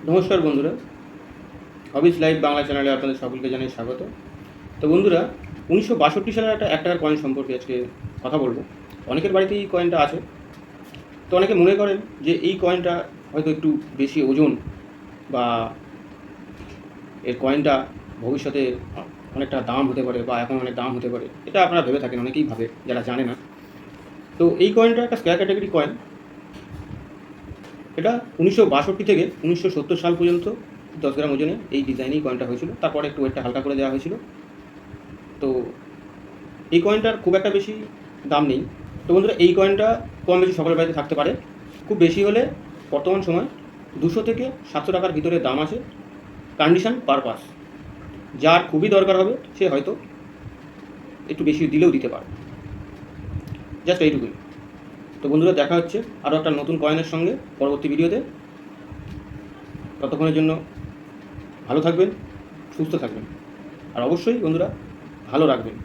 নমস্কার বন্ধুরা, হবিস লাইভ বাংলা চ্যানেলে আপনাদের সকলকে জানাই স্বাগত। তো বন্ধুরা, 1962 সালের একটা 1 টাকার কয়েন সম্পর্কে আজকে কথা বলবো। অনেকের বাড়িতেই এই কয়েনটা আছে। তো অনেকে মনে করেন যে এই কয়েনটা হয়তো একটু বেশি ওজন, বা এর কয়েনটা ভবিষ্যতে অনেকটা দাম হতে পারে, বা এখন অনেক দাম হতে পারে। এটা আপনারা ভেবে থাকেন, অনেকেই ভাবে যারা জানে না। তো এই কয়েনটা একটা স্কোয়ার ক্যাটাগরি কয়েন। এটা 1962 থেকে 1970 সাল পর্যন্ত 10 গ্রাম ওজনে এই ডিজাইনেই কয়েনটা হয়েছিল। তারপরে একটু ওয়েটটা হালকা করে দেওয়া হয়েছিল। তো এই কয়েনটার খুব একটা বেশি দাম নেই। তো বন্ধুরা, এই কয়েনটা কম বেশি সকলের বাড়িতে থাকতে পারে। খুব বেশি হলে বর্তমান সময় 200 থেকে 700 টাকার ভিতরে দাম আছে, কন্ডিশন পারপাস। যার খুবই দরকার হবে সে হয়তো একটু বেশি দিলেও দিতে পারে। জাস্ট এইটুকুই। তো বন্ধুরা, দেখা হচ্ছে আরও একটা নতুন কয়েনের সঙ্গে পরবর্তী ভিডিওতে। ততক্ষণের জন্য ভালো থাকবেন, সুস্থ থাকবেন, আর অবশ্যই বন্ধুরা ভালো রাখবেন।